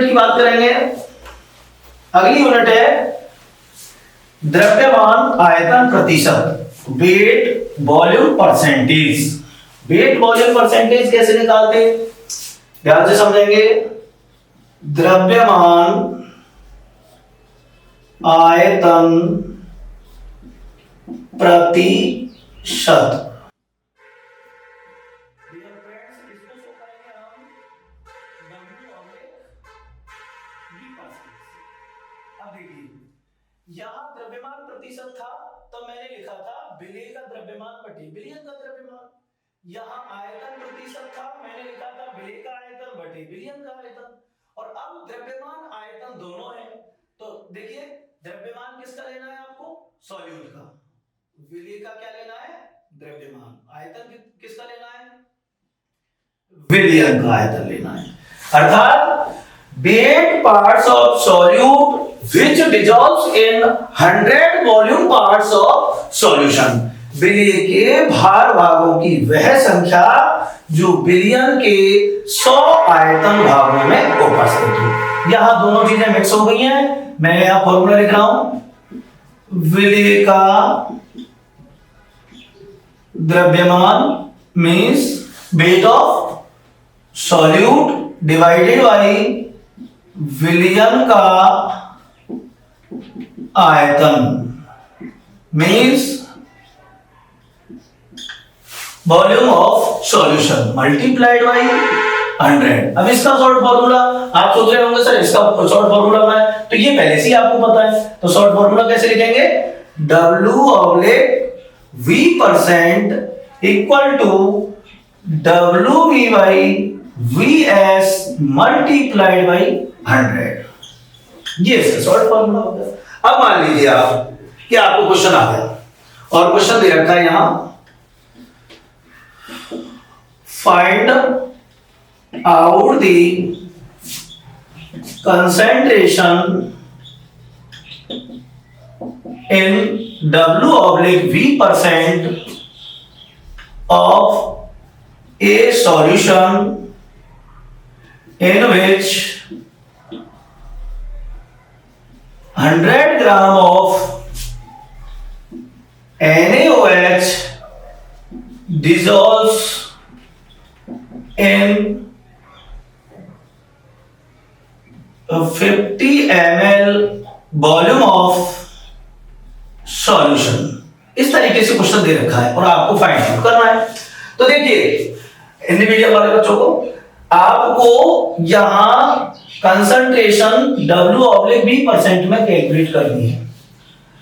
Unit की बात करेंगे। अगली यूनिट है द्रव्यमान आयतन प्रतिशत, weight volume percentage. Weight volume percentage कैसे निकालते हैं, ध्यान से समझेंगे। द्रव्यमान आयतन प्रतिशत। अब देखिए यहां द्रव्यमान प्रतिशत था तो मैंने लिखा था विलेय का द्रव्यमान बटे विलयन का द्रव्यमान। यहां आयतन प्रतिशत था, मैंने लिखा था विलेय का आयतन बटे विलयन का आयतन। और अब द्रव्यमान आयतन दोनों है, तो देखिए द्रव्यमान किसका लेना है आपको, सॉल्यूट का। विलेय का क्या लेना है, द्रव्यमान। आयतन किसका लेना है, विलयन का आयतन लेना है। अर्थात weight parts of solute which dissolves in 100 volume parts of solution। विलेय के भार भागों की वह संख्या जो विलयन के 100 आयतन भागों में उपस्थित हो। यहां दोनों चीजें मिक्स हो गई हैं। मैं यहां फॉर्मूला लिख रहा हूं, विलेय का द्रव्यमान means weight of solute divided by विलयन का आयतन means volume of solution multiplied by 100। अब इसका शॉर्ट फॉर्मूला आप सोच रहे होंगे सर इसका शॉर्ट फॉर्मूला क्या है, तो ये पहले से ही आपको पता है। तो शॉर्ट फॉर्मूला कैसे लिखेंगे, W/V% equal to WV/VS multiplied by 100। ये इसका शॉर्ट फॉर्मूला हो गया। अब मान लीजिए आप कि आपको क्वेश्चन आ गया और क्वेश्चन दे रखा है यहां, find out the concentration in W/V% of a solution in which 100 gram of NaOH dissolves in 50 ml volume of solution. इस तरीके से क्वेश्चन दे रखा है और आपको फाइंड आउट करना है। तो देखिए हिंदी मीडियम वाले बच्चों को आपको यहां कंसंट्रेशन W/V% में कैलकुलेट करनी है,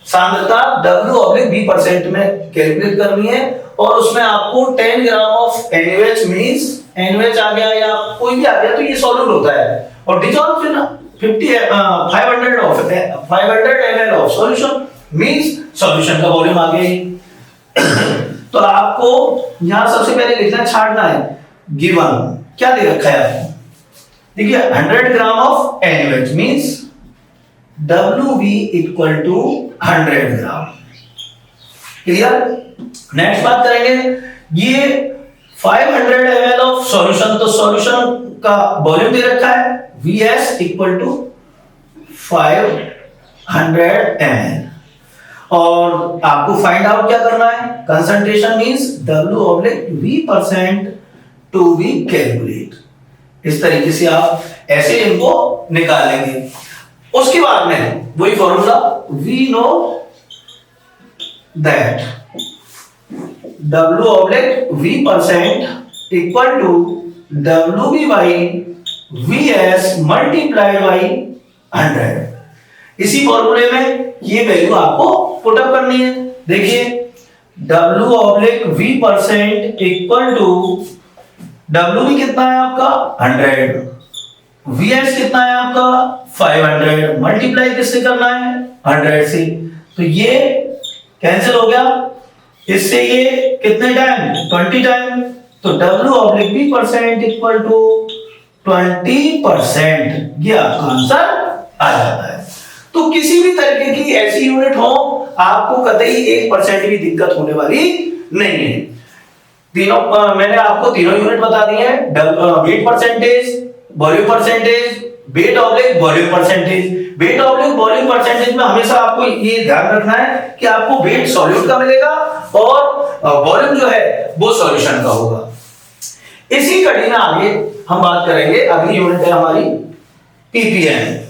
सांद्रता W/V% में कैलकुलेट करनी है और उसमें आपको 10 ग्राम ऑफ NaOH मींस NaOH आ गया या कोई भी आ गया तो ये सॉल्यूट होता है और डिसॉल्व फिर 500 ml of solution means solution का वॉल्यूम आ गया। तो आपको यहां सबसे पहले लिखना छाड़ना है गिवन क्या दे रखा है आपको, देखिए 100 gram of NaOH means WV equal to 100 gram. Clear. Next बात करेंगे, ये 500 ml ऑफ सॉल्यूशन, तो सॉल्यूशन का वॉल्यूम दे रखा है VS इक्वल टू 500 ml और आपको फाइंड आउट क्या करना है, concentration means W/V% to be calculate. इस तरीके से आप ऐसे इनको निकालेंगे। उसके बाद में वही formula, we know that W/V% equal to WV/VS multiplied by 100। इसी फॉर्मूले में ये वैल्यू आपको पुट अप करनी है। देखिए W/V% इक्वल टू WV कितना है आपका 100, VS कितना है आपका 500, मल्टीप्लाई किससे करना है 100 से, तो ये कैंसिल हो गया, इससे ये कितने टाइम 20 टाइम, तो W/V% इक्वल टू 20%, ये आपका आंसर आ जाता है। तो किसी भी तरीके की ऐसी यूनिट हो आपको कतई 1% भी दिक्कत होने वाली नहीं है। तीनों मैंने आपको तीनों यूनिट बता दी है, weight percentage, volume percentage, weight oblique volume percentage. Weight oblique volume percentage में हमेशा आपको ये ध्यान रखना है कि आपको वेट सॉल्यूट का मिलेगा और वॉल्यूम जो है वो सॉल्यूशन का होगा। इसी कड़ी में आगे हम बात करेंगे, अगली यूनिट है हमारी पीपीएम।